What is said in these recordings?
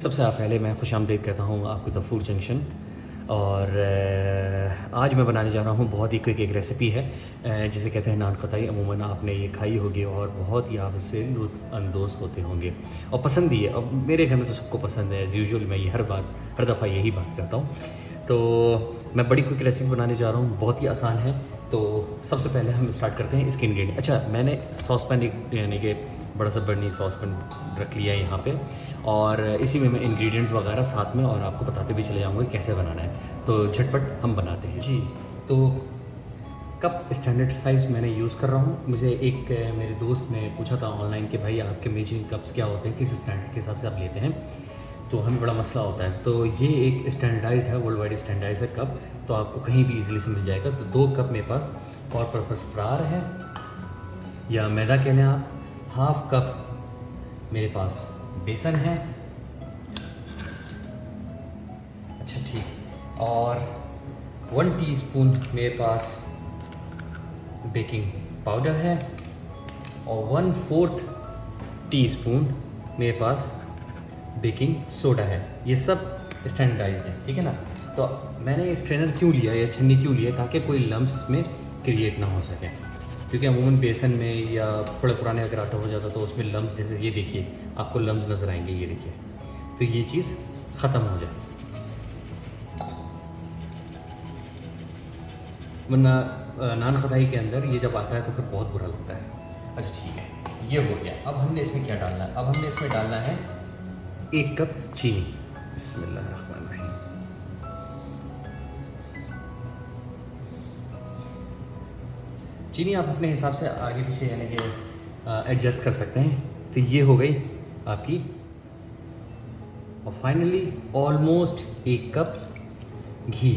सबसे पहले मैं खुशामदीद कहता हूँ आपको द फूड जंक्शन। और आज मैं बनाने जा रहा हूँ बहुत ही क्विक एक रेसिपी है, जिसे कहते हैं नान खताई। अमूमन आपने ये खाई होगी और बहुत ही आप इससे लुत्फ़ अंदोज़ होते होंगे और पसंद भी है। और मेरे घर में तो सबको पसंद है। एज़ यूजुअल मैं ये हर दफ़ा यही बात करता हूँ। तो मैं बड़ी क्विक रेसिपी बनाने जा रहा हूँ, बहुत ही आसान है। तो सबसे पहले हम स्टार्ट करते हैं इसके इंग्रेडिएंट। अच्छा, मैंने सॉसपैन एक यानी कि बड़ा सा बर्नी सॉसपैन रख लिया है यहाँ पे, और इसी में मैं इंग्रेडिएंट्स वगैरह साथ में और आपको बताते भी चले जाऊँगा कैसे बनाना है। तो झटपट हम बनाते हैं जी। तो कप स्टैंडर्ड साइज़ मैंने यूज़ कर रहा हूँ। मुझे एक मेरे दोस्त ने पूछा था ऑनलाइन कि भाई आपके मेजरिंग कप्स क्या होते हैं, किस स्टैंडर्ड के हिसाब से आप लेते हैं, तो हमें बड़ा मसला होता है। तो ये एक स्टैंडर्डाइज्ड है, वर्ल्ड वाइड स्टैंडर्डाइज है कप, तो आपको कहीं भी इजीली से मिल जाएगा। तो 2 कप मेरे पास और पर्पस फ्लावर है या मैदा कह लें आप। हाफ कप मेरे पास बेसन है। अच्छा ठीक। और 1 टीस्पून मेरे पास बेकिंग पाउडर है और 1/4 टीस्पून मेरे पास बेकिंग सोडा है। ये सब स्टैंडर्डाइज्ड है, ठीक है ना। तो मैंने स्ट्रेनर क्यों लिया या छन्नी क्यों लिया, ताकि कोई लम्स इसमें क्रिएट ना हो सके। क्योंकि अमूमन बेसन में या थोड़े पुराने अगर आटा हो जाता तो उसमें लम्स, जैसे ये देखिए आपको लम्स नज़र आएंगे, ये देखिए, तो ये चीज़ ख़त्म हो जाए। वरना नान खताई के अंदर ये जब आता है तो फिर बहुत बुरा लगता है। अच्छा ठीक है, ये हो गया। अब हमने इसमें क्या डालना है? अब हमने इसमें डालना है 1 कप चीनी। बिस्मिल्लाहिर्रहमानिर्रहीम। चीनी आप अपने हिसाब से आगे पीछे यानी कि एडजस्ट कर सकते हैं। तो ये हो गई आपकी। और फाइनली ऑलमोस्ट 1 कप घी।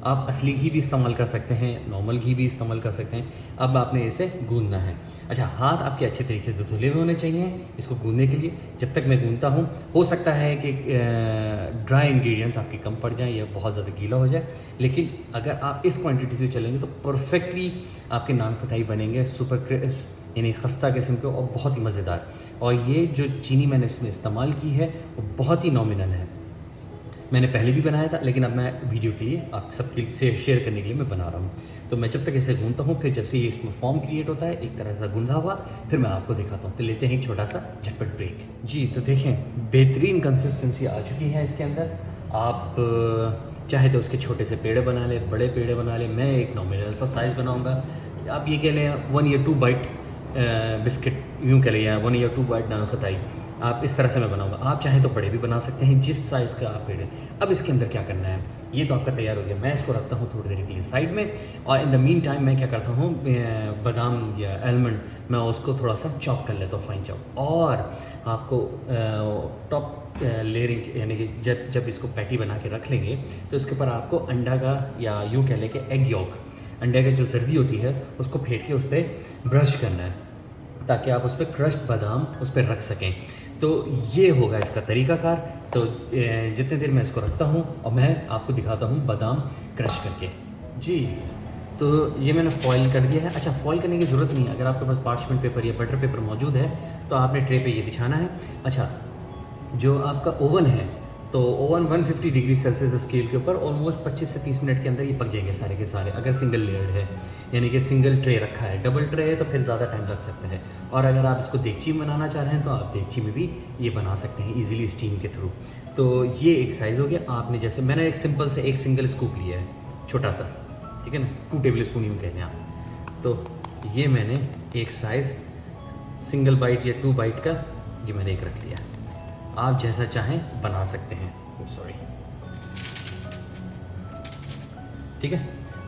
आप असली घी भी इस्तेमाल कर सकते हैं, नॉर्मल घी भी इस्तेमाल कर सकते हैं। अब आपने इसे गूंदना है। अच्छा, हाथ आपके अच्छे तरीके से धुले हुए होने चाहिए इसको गूंदने के लिए। जब तक मैं गूंदता हूँ, हो सकता है कि ड्राई इंग्रेडिएंट्स आपके कम पड़ जाएं या बहुत ज़्यादा गीला हो जाए, लेकिन अगर आप इस क्वांटिटी से चलेंगे तो परफेक्टली आपके नान खताई बनेंगे, सुपर क्रिस्प यानी खस्ता किस्म के और बहुत ही मज़ेदार। और ये जो चीनी मैंने इसमें इस्तेमाल की है वो बहुत ही नॉमिनल है। मैंने पहले भी बनाया था, लेकिन अब मैं वीडियो के लिए आप सबके से शेयर करने के लिए मैं बना रहा हूँ। तो मैं जब तक इसे गूंदता हूँ, फिर जब से ये इसमें फॉर्म क्रिएट होता है एक तरह से गूंदा हुआ, फिर मैं आपको दिखाता हूँ। तो लेते हैं एक छोटा सा झटपट ब्रेक जी। तो देखें, बेहतरीन कंसिस्टेंसी आ चुकी है इसके अंदर। आप चाहे तो उसके छोटे से पेड़े बना लें, बड़े पेड़े बना लें। मैं एक नॉमिनल सा साइज़ बनाऊँगा। आप ये कह लें 1 या 2 बाइट बिस्किट, यूँ कह लें, या 1 या 2 बाइट नान खताई। आप इस तरह से मैं बनाऊंगा। आप चाहें तो बड़े भी बना सकते हैं, जिस साइज़ का आप पेड़ है। अब इसके अंदर क्या करना है, ये तो आपका तैयार हो गया। मैं इसको रखता हूँ थोड़ी देर के लिए साइड में, और इन द मीन टाइम मैं क्या करता हूँ, बादाम या आलमंड मैं उसको थोड़ा सा चॉप कर लेता हूँ, फाइन चॉप। और आपको टॉप लेयरिंग यानी कि जब इसको पैटी बना के रख लेंगे तो इसके ऊपर आपको अंडा का, या यूँ कह लें कि एग यॉक, अंडे का जो जर्दी होती है उसको फेंट के उस पर ब्रश करना है, ताकि आप उस पर क्रश्ड बादाम उस पर रख सकें। तो ये होगा इसका तरीकाकार। तो जितने देर मैं इसको रखता हूँ और मैं आपको दिखाता हूँ बादाम क्रश करके जी। तो ये मैंने फॉइल कर दिया है। अच्छा, फॉइल करने की ज़रूरत नहीं है। अगर आपके पास पार्चमेंट पेपर या बटर पेपर मौजूद है तो आपने ट्रे पे ये बिछाना है। अच्छा, जो आपका ओवन है, तो ओवन 150 डिग्री सेल्सियस स्केल के ऊपर ऑलमोस्ट 25 से 30 मिनट के अंदर ये पक जाएंगे सारे के सारे, अगर सिंगल लेयर्ड है, यानी कि सिंगल ट्रे रखा है। डबल ट्रे है तो फिर ज़्यादा टाइम लग सकता है। और अगर आप इसको देगची में बनाना चाह रहे हैं तो आप देगची में भी ये बना सकते हैं ईजिली स्टीम के थ्रू। तो ये एक साइज़ हो गया। आपने जैसे मैंने एक सिंपल से एक सिंगल स्कूप लिया है, छोटा सा, ठीक है ना, 2 टेबल स्पून यूँ कहते हैं आप। तो ये मैंने एक साइज़ सिंगल बाइट या 2 बाइट का ये मैंने एक रख लिया। आप जैसा चाहें बना सकते हैं। सॉरी, ठीक है।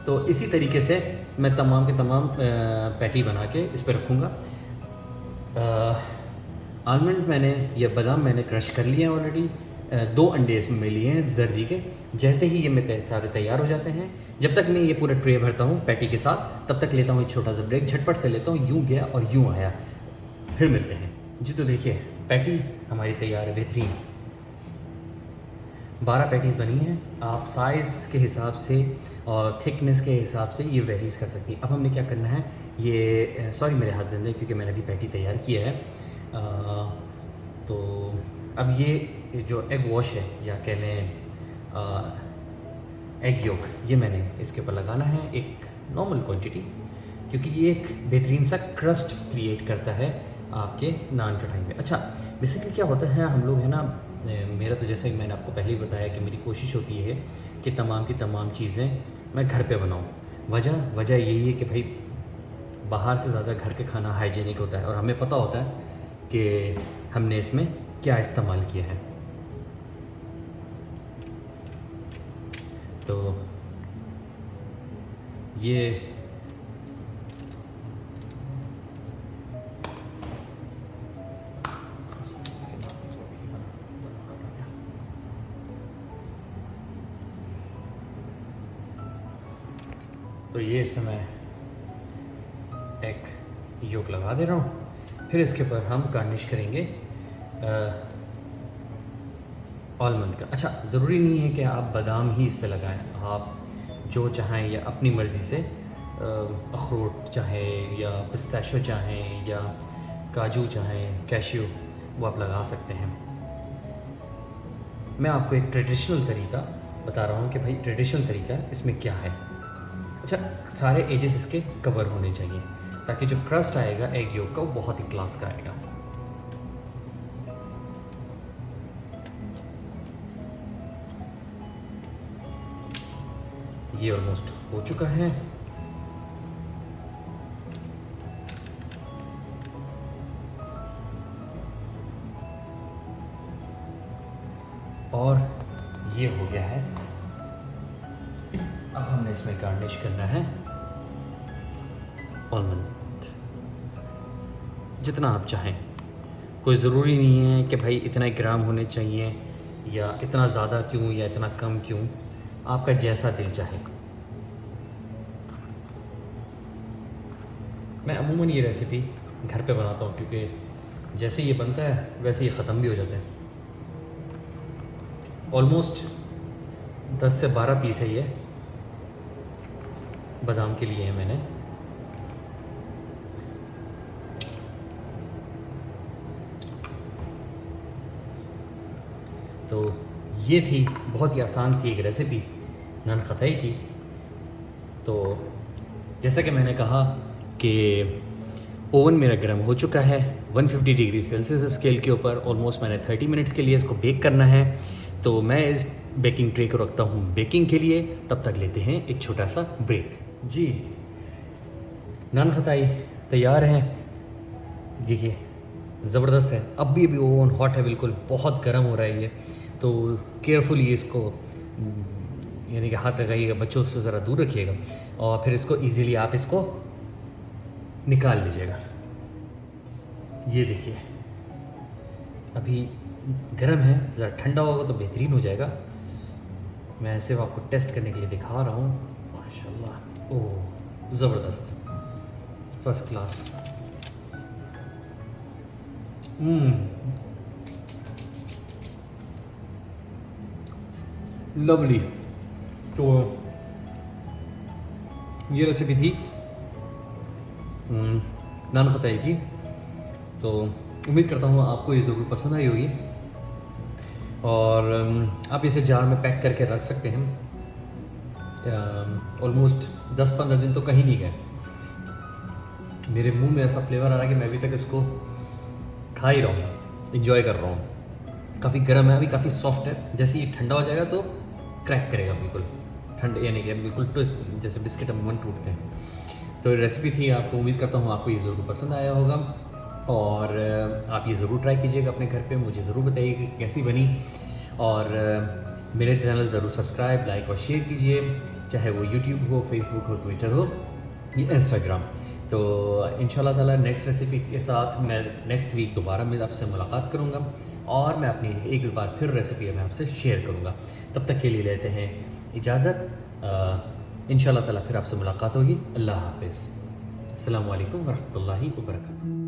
तो इसी तरीके से मैं तमाम के तमाम पैटी बना के इस पर रखूँगा। आलमंड मैंने या बादाम मैंने क्रश कर लिए हैं ऑलरेडी। 2 अंडे इसमें लिए हैं जर्दी के। जैसे ही ये सारे तैयार हो जाते हैं, जब तक मैं ये पूरा ट्रे भरता हूँ पैटी के साथ, तब तक लेता हूँ एक छोटा सा ब्रेक। झटपट से लेता हूँ, यूँ गया और यूँ आया, फिर मिलते हैं जी। तो देखिए, पैटी हमारी तैयार है, बेहतरीन। 12 पैटीज़ बनी हैं। आप साइज़ के हिसाब से और थिकनेस के हिसाब से ये वेरीज़ कर सकती है। अब हमने क्या करना है, ये सॉरी मेरे हाथ दे दें क्योंकि मैंने अभी पैटी तैयार किया है। तो अब ये जो एग वॉश है या कह लें एग योक, ये मैंने इसके ऊपर लगाना है एक नॉर्मल क्वांटिटी, क्योंकि ये एक बेहतरीन सा क्रस्ट क्रिएट करता है आपके नान कढ़ाई में। अच्छा, बेसिकली क्या होता है, हम लोग है ना, मेरा तो जैसे मैंने आपको पहले ही बताया कि मेरी कोशिश होती है कि तमाम की तमाम चीज़ें मैं घर पे बनाऊं। वजह यही है कि भाई बाहर से ज़्यादा घर के खाना हाइजीनिक होता है और हमें पता होता है कि हमने इसमें क्या इस्तेमाल किया है। तो ये इसमें मैं एक योक लगा दे रहा हूँ। फिर इसके ऊपर हम गार्निश करेंगे आलमंड का। अच्छा, ज़रूरी नहीं है कि आप बादाम ही इस पर लगाएं, आप जो चाहें या अपनी मर्ज़ी से अखरोट चाहें या पिस्ताशो चाहें या काजू चाहें, कैश्यू, वो आप लगा सकते हैं। मैं आपको एक ट्रेडिशनल तरीका बता रहा हूँ कि भाई ट्रेडिशनल तरीका इसमें क्या है। अच्छा, सारे एजेस इसके कवर होने चाहिए ताकि जो क्रस्ट आएगा एग योक का वो बहुत ही क्लास का आएगा। ये ऑलमोस्ट हो चुका है। और ये हो गया है। अब हमने इसमें गार्निश करना है आलमंड, जितना आप चाहें। कोई ज़रूरी नहीं है कि भाई इतना ग्राम होने चाहिए या इतना ज़्यादा क्यों या इतना कम क्यों, आपका जैसा दिल चाहे। मैं अमूमन ये रेसिपी घर पे बनाता हूँ क्योंकि जैसे ये बनता है वैसे ये ख़त्म भी हो जाता है। ऑलमोस्ट 10 से 12 पीस है ये, बादाम के लिए है मैंने। तो ये थी बहुत ही आसान सी एक रेसिपी नान खताई की। तो जैसा कि मैंने कहा कि ओवन मेरा गर्म हो चुका है 150 डिग्री सेल्सियस स्केल के ऊपर। ऑलमोस्ट मैंने 30 मिनट्स के लिए इसको बेक करना है। तो मैं इस बेकिंग ट्रे को रखता हूँ बेकिंग के लिए। तब तक लेते हैं एक छोटा सा ब्रेक। जी, नान खताई तैयार है। देखिए ज़बरदस्त है। अब भी ओवन हॉट है, बिल्कुल बहुत गर्म हो रहा है ये। तो केयरफुली इसको यानी कि हाथ लगाइएगा, बच्चों से ज़रा दूर रखिएगा और फिर इसको इजीली आप इसको निकाल लीजिएगा। ये देखिए अभी गर्म है, ज़रा ठंडा होगा तो बेहतरीन हो जाएगा। मैं सिर्फ आपको टेस्ट करने के लिए दिखा रहा हूँ। माशाल्लाह, ओह ज़बरदस्त, फर्स्ट क्लास। लवली। तो ये रेसिपी थी नान खताई की। तो उम्मीद करता हूँ आपको ये ज़रूर पसंद आई होगी और आप इसे जार में पैक करके रख सकते हैं। ऑलमोस्ट 10-15 दिन तो कहीं नहीं गए। मेरे मुंह में ऐसा फ्लेवर आ रहा है कि मैं अभी तक इसको खा ही रहा हूँ, इंजॉय कर रहा हूँ। काफ़ी गर्म है, अभी काफ़ी सॉफ्ट है। जैसे ये ठंडा हो जाएगा तो क्रैक करेगा बिल्कुल, ठंडे यानी कि बिल्कुल ट्विस्ट, जैसे बिस्किट अमूमन टूटते हैं। तो रेसिपी थी, आपको उम्मीद करता हूँ आपको ये ज़रूर पसंद आया होगा और आप ये ज़रूर ट्राई कीजिएगा अपने घर पे। मुझे ज़रूर बताइए कि कैसी बनी और मेरे चैनल ज़रूर सब्सक्राइब, लाइक और शेयर कीजिए, चाहे वो यूट्यूब हो, फेसबुक हो, ट्विटर हो या इंस्टाग्राम। तो इंशाल्लाह ताला नेक्स्ट रेसिपी के साथ मैं नेक्स्ट वीक दोबारा मैं आपसे मुलाकात करूँगा और मैं अपनी एक बार फिर रेसिपी मैं आपसे शेयर करूँगा। तब तक के लिए लेते हैं इजाज़त। इंशाल्लाह ताला फिर आपसे मुलाकात होगी। अल्लाह हाफ़िज़। अस्सलामु अलैकुम वरहमतुल्लाहि वबरकातुहू।